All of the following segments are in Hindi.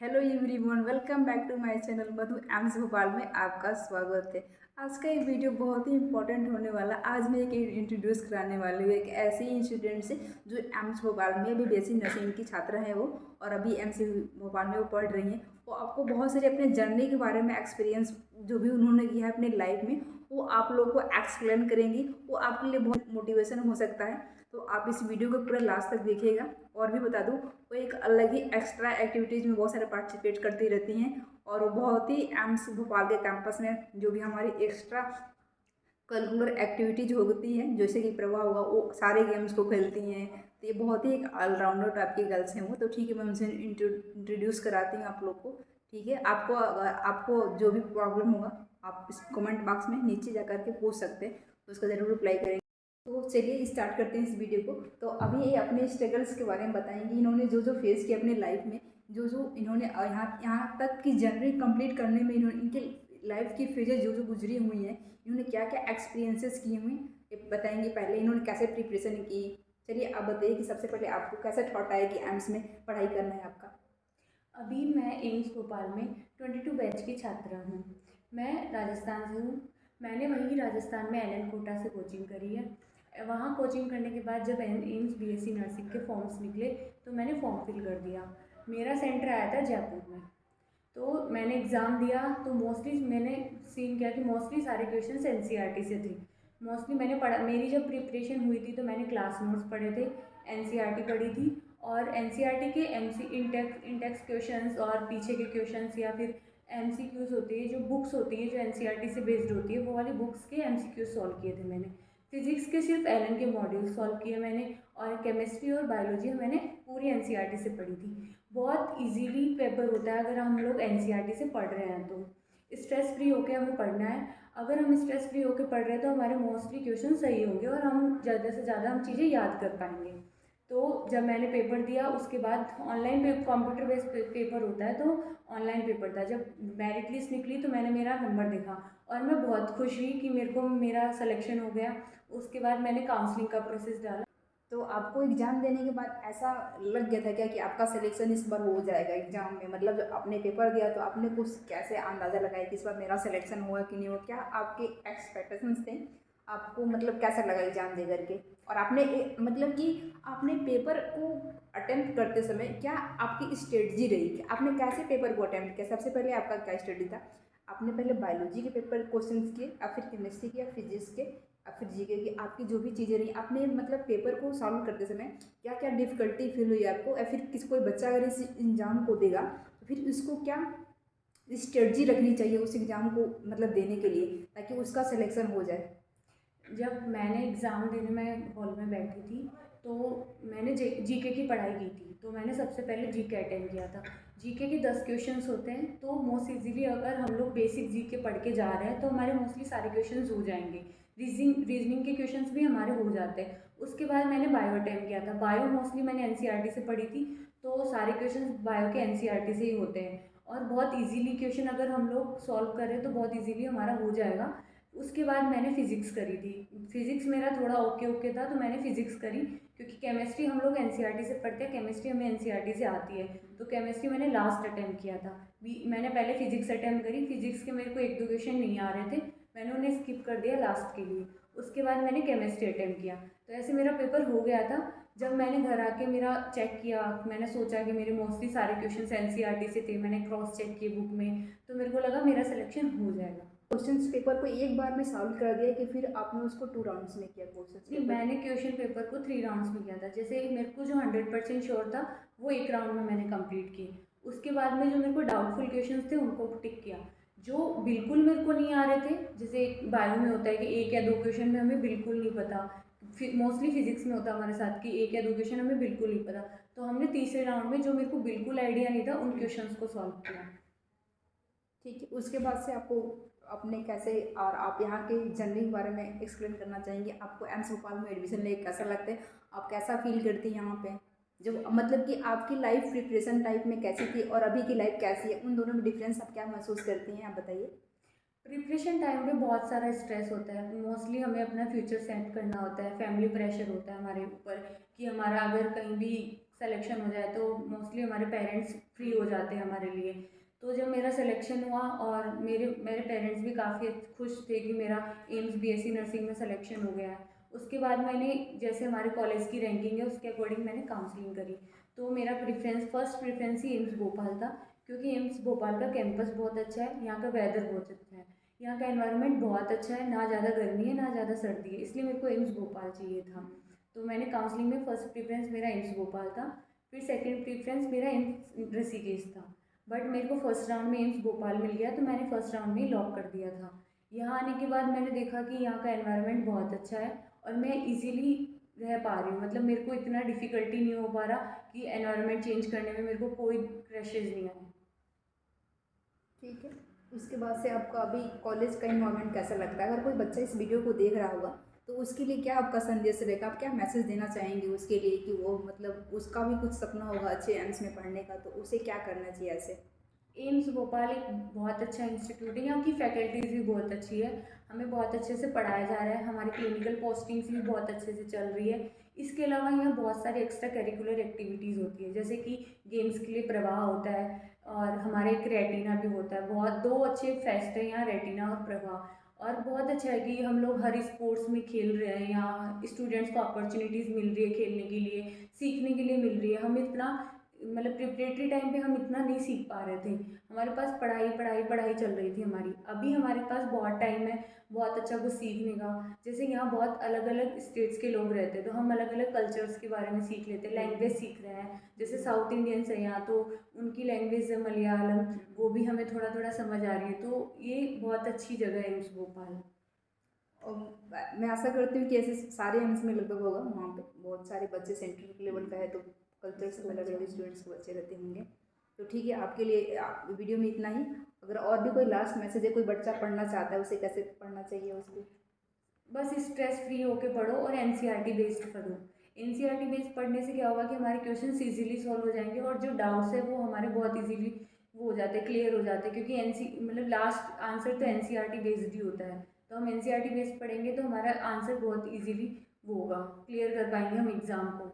Hello everyone, welcome back to my channel Madhu AIIMS Bhopal में आपका स्वागत है। आज का ये वीडियो बहुत ही इंपॉर्टेंट होने वाला। आज मैं एक इंट्रोड्यूस कराने वाली हूँ एक ऐसे ही स्टूडेंट से जो एम्स भोपाल में अभी बेसिक नर्सिंग की छात्रा है वो, और अभी एम्स भोपाल में वो पढ़ रही हैं। वो आपको बहुत सारे अपने जर्नी के बारे में एक्सपीरियंस जो भी उन्होंने किया है अपनी लाइफ में वो आप लोगों को एक्सप्लेन करेंगी। वो आपके लिए बहुत मोटिवेशन हो सकता है, तो आप इस वीडियो को पूरा लास्ट तक देखिएगा। और भी बता दूँ, वो एक अलग ही एक्स्ट्रा एक्टिविटीज़ में बहुत सारे पार्टिसिपेट करती रहती हैं, और वो बहुत ही एम्स भोपाल के कैंपस में जो भी हमारी एक्स्ट्रा करिकुलर एक्टिविटीज होती हैं, जैसे कि प्रभा होगा, वो सारे गेम्स को खेलती हैं। तो ये बहुत ही एक ऑलराउंडर टाइप की गर्ल्स हैं वो। तो ठीक है, मैं उनसे इंट्रोड्यूस कराती हूँ आप लोग को। ठीक है, आपको अगर आपको जो भी प्रॉब्लम होगा आप इस कमेंट बॉक्स में नीचे जा कर के पूछ सकते हैं, तो उसका ज़रूर रिप्लाई करेंगे। तो चलिए स्टार्ट करते हैं इस वीडियो को। तो अभी ये अपने स्ट्रगल्स के बारे में बताएंगी, इन्होंने जो जो फेस किया अपने लाइफ में, जो जो इन्होंने यहाँ यहाँ तक की जर्नी कंप्लीट करने में इन्होंने इनके लाइफ की फेजेज जो जो गुजरी हुई हैं, इन्होंने क्या क्या एक्सपीरियंसेस किए हुए ये बताएंगे। पहले इन्होंने कैसे प्रिपरेशन की। चलिए आप बताइए कि सबसे पहले आपको कैसे थॉट आया कि एम्स में पढ़ाई करना है आपका। अभी मैं एम्स भोपाल में 22 बैच की छात्रा हूँ। मैं राजस्थान से हूँ। मैंने वहीं राजस्थान में एलन कोटा से कोचिंग करी है। वहाँ कोचिंग करने के बाद जब एम्स बीएससी नर्सिंग के फॉर्म्स निकले तो मैंने फॉर्म फिल कर दिया। मेरा सेंटर आया था जयपुर में। तो मैंने एग्ज़ाम दिया तो मोस्टली मैंने सीन किया कि मोस्टली सारे क्वेश्चन एनसीईआरटी से थे। मोस्टली मैंने पढ़ा, मेरी जब प्रिपरेशन हुई थी तो मैंने क्लास नोट्स पढ़े थे, एनसीईआरटी पढ़ी थी। और एनसीईआरटी के एमसी इंटेक्स क्वेश्चंस और पीछे के क्वेश्चंस या फिर एमसीक्यूज होती है, जो बुक्स होती है जो एनसीईआरटी से बेस्ड होती है, वो वाली बुक्स के एमसीक्यूज सॉल्व किए थे मैंने। फिजिक्स के सिर्फ एलन के मॉड्यूल सॉल्व किए मैंने। और केमिस्ट्री और बायोलॉजी मैंने पूरी एनसीईआरटी से पढ़ी थी। बहुत इजीली पेपर होता है अगर हम लोग एनसीईआरटी से पढ़ रहे हैं तो। स्ट्रेस फ्री होकर हमें पढ़ना है। अगर हम स्ट्रेस फ्री होकर पढ़ रहे हैं तो हमारे मोस्टली क्वेश्चन सही होंगे और हम ज़्यादा से ज़्यादा हम चीज़ें याद कर पाएंगे। तो जब मैंने पेपर दिया उसके बाद ऑनलाइन कंप्यूटर बेस्ड पेपर होता है, तो ऑनलाइन पेपर था। जब मेरिट लिस्ट निकली तो मैंने मेरा नंबर देखा और मैं बहुत खुश हुई कि मेरे को मेरा सिलेक्शन हो गया। उसके बाद मैंने काउंसलिंग का प्रोसेस डाला। तो आपको एग्ज़ाम देने के बाद ऐसा लग गया था क्या कि आपका सिलेक्शन इस बार हो जाएगा एग्ज़ाम में? मतलब जब आपने पेपर दिया तो आपने कुछ कैसे अंदाज़ा लगाया कि इस बार मेरा सिलेक्शन हुआ कि नहीं हुआ? क्या आपके एक्सपेक्टेशंस थे? आपको मतलब कैसा लगा एग्ज़ाम दे करके? और आपने मतलब कि आपने पेपर को अटेम्प्ट करते समय क्या आपकी स्ट्रेटजी रही कि आपने कैसे पेपर को अटेम्प्ट किया? सबसे पहले आपका क्या स्ट्रेटजी था? आपने पहले बायोलॉजी के पेपर क्वेश्चंस किए या फिर केमिस्ट्री के या फिजिक्स के या फिर जीके की? आपकी जो भी चीज़ें रही आपने मतलब पेपर को सॉल्व करते समय क्या क्या डिफ़िकल्टी फील हुई आपको, या फिर कोई बच्चा अगर इस एग्ज़ाम को देगा तो फिर उसको क्या स्ट्रेटजी रखनी चाहिए उस एग्ज़ाम को मतलब देने के लिए, ताकि उसका सिलेक्शन हो जाए? जब मैंने एग्ज़ाम देने में हॉल में बैठी थी तो मैंने जीके की पढ़ाई की थी। तो मैंने सबसे पहले जीके अटेंड किया था। जीके के 10 क्वेश्चंस होते हैं, तो मोस्ट इजीली अगर हम लोग बेसिक जीके पढ़ के जा रहे हैं तो हमारे मोस्टली सारे क्वेश्चंस हो जाएंगे। रीजनिंग के क्वेश्चंस भी हमारे हो जाते हैं। उसके बाद मैंने बायो अटेम्प्ट किया था। बायो मोस्टली मैंने एनसीईआरटी से पढ़ी थी, तो सारे क्वेश्चन बायो के एनसीईआरटी से ही होते हैं। और बहुत ईजीली क्वेश्चन अगर हम लोग सॉल्व करें तो बहुत ईजीली हमारा हो जाएगा। उसके बाद मैंने फ़िज़िक्स करी थी। फ़िज़िक्स मेरा थोड़ा ओके ओके था, तो मैंने फ़िज़िक्स करी क्योंकि केमिस्ट्री हम लोग एनसीईआरटी से पढ़ते हैं, केमिस्ट्री हमें एनसीईआरटी से आती है। तो केमिस्ट्री मैंने लास्ट अटेम्प्ट किया था। मैंने पहले फ़िज़िक्स अटेम्प्ट करी। फ़िज़िक्स के मेरे को 1-2 क्वेश्चन नहीं आ रहे थे, मैंने उन्हें स्किप कर दिया लास्ट के लिए। उसके बाद मैंने केमिस्ट्री अटेम्प्ट किया। तो ऐसे मेरा पेपर हो गया था। जब मैंने घर आके मेरा चेक किया, मैंने सोचा कि मेरे मोस्टली सारे क्वेश्चन एनसीईआरटी से थे, मैंने क्रॉस चेक किए बुक में, तो मेरे को लगा मेरा सिलेक्शन हो जाएगा। क्वेश्चंस पेपर को एक बार में सॉल्व कर दिया कि फिर आपने उसको 2 राउंड्स में किया क्वेश्चंस नहीं, पेपर? मैंने क्वेश्चन पेपर को 3 राउंड्स में किया था। जैसे मेरे को जो 100% श्योर था वो एक राउंड में मैंने कंप्लीट किए। उसके बाद में जो मेरे को डाउटफुल क्वेश्चंस थे उनको टिक किया। जो बिल्कुल मेरे को नहीं आ रहे थे, जैसे बायो में होता है कि एक या दो क्वेश्चन में हमें बिल्कुल नहीं पता, मोस्टली फिजिक्स में होता है हमारे साथ कि एक या दो क्वेश्चन हमें बिल्कुल नहीं पता, तो हमने तीसरे राउंड में जो मेरे को बिल्कुल आइडिया नहीं था उन क्वेश्चंस को सॉल्व किया। ठीक है, उसके बाद से आपको अपने कैसे और आप यहाँ के जर्नी के बारे में एक्सप्लेन करना चाहेंगे? आपको एम्स भोपाल में एडमिशन लेके कैसा लगता है? आप कैसा फील करती हैं यहाँ पे? जो मतलब कि आपकी लाइफ प्रिपरेशन टाइप में कैसी थी और अभी की लाइफ कैसी है, उन दोनों में डिफरेंस आप क्या महसूस करती हैं, आप बताइए। प्रिपरेशन टाइम पे बहुत सारा स्ट्रेस होता है। मोस्टली हमें अपना फ्यूचर सेट करना होता है, फैमिली प्रेशर होता है हमारे ऊपर कि हमारा अगर कहीं भी सिलेक्शन हो जाए तो मोस्टली हमारे पेरेंट्स फ्री हो जाते हैं हमारे लिए। तो जब मेरा सिलेक्शन हुआ और मेरे मेरे पेरेंट्स भी काफ़ी खुश थे कि मेरा एम्स बीएससी नर्सिंग में सिलेक्शन हो गया है। उसके बाद मैंने जैसे हमारे कॉलेज की रैंकिंग है उसके अकॉर्डिंग मैंने काउंसलिंग करी। तो मेरा फर्स्ट प्रेफरेंस ही एम्स भोपाल था, क्योंकि एम्स भोपाल का कैंपस बहुत अच्छा है, यहाँ का वेदर बहुत अच्छा है, यहाँ का एनवायरनमेंट बहुत अच्छा है, ना ज़्यादा गर्मी है ना ज़्यादा सर्दी है, इसलिए मेरे को एम्स भोपाल चाहिए था। तो मैंने काउंसलिंग में फर्स्ट प्रेफरेंस मेरा एम्स भोपाल था, फिर सेकंड प्रेफरेंस मेरा एम्स ऋषिकेश था। बट मेरे को फर्स्ट राउंड में एम्स भोपाल मिल गया, तो मैंने फर्स्ट राउंड में ही लॉक कर दिया था। यहाँ आने के बाद मैंने देखा कि यहाँ का एनवायरनमेंट बहुत अच्छा है और मैं इजीली रह पा रही हूँ, मतलब मेरे को इतना डिफ़िकल्टी नहीं हो पा रहा कि एनवायरनमेंट चेंज करने में मेरे को कोई क्रैशेज़ नहीं आए। ठीक है। उसके बाद से आपका अभी कॉलेज का इन्वायरमेंट कैसा लगता है? अगर कोई बच्चा इस वीडियो को देख रहा होगा तो उसके लिए क्या आपका संदेश रहेगा? आप क्या मैसेज देना चाहेंगे उसके लिए कि वो मतलब उसका भी कुछ सपना होगा अच्छे एम्स में पढ़ने का, तो उसे क्या करना चाहिए ऐसे? एम्स भोपाल एक बहुत अच्छा इंस्टीट्यूट है, यहाँ की फैकल्टीज़ भी बहुत अच्छी है, हमें बहुत अच्छे से पढ़ाया जा रहा है, हमारी क्लिनिकल पोस्टिंग्स भी बहुत अच्छे से चल रही है। इसके अलावा यहाँ बहुत सारी एक्स्ट्रा करिकुलर एक्टिविटीज़ होती है, जैसे कि गेम्स के लिए प्रवाह होता है और हमारे एक रेटिना भी होता है। बहुत दो अच्छे फेस्ट हैं यहाँ, रेटिना और प्रवाह। और बहुत अच्छा है कि हम लोग हर स्पोर्ट्स में खेल रहे हैं, यहाँ स्टूडेंट्स को अपॉर्चुनिटीज़ मिल रही है खेलने के लिए, सीखने के लिए मिल रही है। हम इतना मतलब प्रिपरेटरी टाइम पे हम इतना नहीं सीख पा रहे थे, हमारे पास पढ़ाई पढ़ाई पढ़ाई चल रही थी हमारी। अभी हमारे पास बहुत टाइम है बहुत अच्छा कुछ सीखने का। जैसे यहाँ बहुत अलग अलग स्टेट्स के लोग रहते हैं, तो हम अलग अलग कल्चर्स के बारे में सीख लेते हैं, लैंग्वेज सीख रहे हैं। जैसे साउथ इंडियंस है यहाँ, तो उनकी लैंग्वेज है मलयालम, वो भी हमें थोड़ा थोड़ा समझ आ रही है। तो ये बहुत अच्छी जगह है एम्स भोपाल। और मैं आशा करती हूँ कि ऐसे सारे एम्स में लगभग होगा, वहाँ पे बहुत सारे बच्चे सेंट्रल लेवल का है तो कल्चर से अलग अलग स्टूडेंट्स के बच्चे रहते होंगे। तो ठीक है, आपके लिए वीडियो में इतना ही। अगर और भी कोई लास्ट मैसेज है, कोई बच्चा पढ़ना चाहता है उसे कैसे पढ़ना चाहिए उसको? बस स्ट्रेस फ्री होके पढ़ो और एनसीईआरटी बेस्ड पढ़ो। एनसीईआरटी बेस्ड पढ़ने से क्या होगा कि हमारे क्वेश्चंस इजीली सॉल्व हो जाएंगे और जो डाउट्स है वो हमारे बहुत इजीली वो हो जाते हैं, क्लियर हो जाते हैं, क्योंकि मतलब लास्ट आंसर तो एनसीईआरटी बेस्ड ही होता है। तो हम एनसीईआरटी बेस्ड पढ़ेंगे तो हमारा आंसर बहुत इजीली वो होगा, क्लियर कर पाएंगे हम एग्ज़ाम को।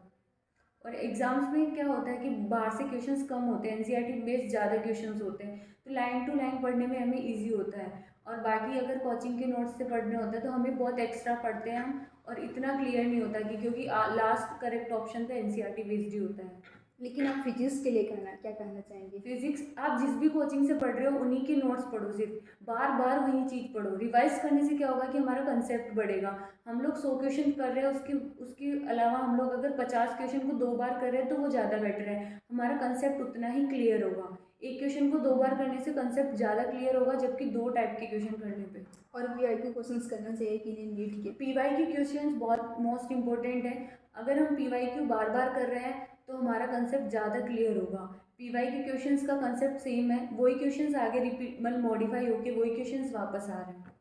और एग्ज़ाम्स में क्या होता है कि बाहर से क्वेश्चंस कम होते हैं, एनसीईआरटी बेस्ड ज़्यादा क्वेश्चंस होते हैं, तो लाइन टू लाइन पढ़ने में हमें इजी होता है। और बाकी अगर कोचिंग के नोट्स से पढ़ने होता है तो हमें बहुत एक्स्ट्रा पढ़ते हैं हम, और इतना क्लियर नहीं होता कि क्योंकि लास्ट करेक्ट ऑप्शन तो एनसीईआरटी बेस्ड ही होता है। लेकिन आप फिजिक्स के लिए क्या कहना चाहेंगे? फिजिक्स आप जिस भी कोचिंग से पढ़ रहे हो उन्हीं के नोट्स पढ़ो, सिर्फ बार बार वही चीज़ पढ़ो। रिवाइज करने से क्या होगा कि हमारा कंसेप्ट बढ़ेगा। हम लोग 100 क्वेश्चन कर रहे हैं, उसके उसके अलावा हम लोग अगर 50 क्वेश्चन को 2 बार कर रहे हैं तो वो ज़्यादा बेटर है, हमारा कंसेप्ट उतना ही क्लियर होगा। एक क्वेश्चन को 2 बार करने से कंसेप्ट ज़्यादा क्लियर होगा, जबकि 2 टाइप के क्वेश्चन करने पे। और पीआईक्यू क्वेश्चंस करना चाहिए कि नहीं नीट के? पीवाईक्यू क्वेश्चंस बहुत मोस्ट इंपॉर्टेंट है। अगर हम पीवाईक्यू बार बार कर रहे हैं तो हमारा कंसेप्ट ज़्यादा क्लियर होगा। पीवाईक्यू क्वेश्चंस का कंसेप्ट सेम है, वही क्वेश्चंस आगे रिपीट मतलब मॉडिफाई होके वही क्वेश्चंस वापस आ रहे हैं।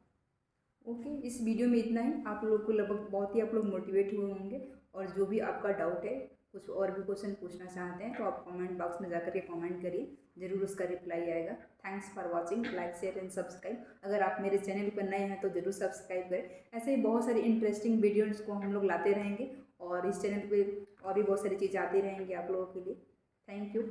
ओके, इस वीडियो में इतना ही। आप लोग को लगभग बहुत ही आप लोग मोटिवेट हुए होंगे, और जो भी आपका डाउट है, कुछ और भी क्वेश्चन पूछना चाहते हैं तो आप कमेंट बॉक्स में जाकर के कमेंट करिए, ज़रूर उसका रिप्लाई आएगा। Thanks for watching, like share and subscribe. अगर आप मेरे चैनल पर नए हैं तो ज़रूर सब्सक्राइब करें। ऐसे ही बहुत सारी इंटरेस्टिंग वीडियोज़ को हम लोग लाते रहेंगे, और इस चैनल पर और भी बहुत सारी चीज़ें आती रहेंगी आप लोगों के लिए। Thank you.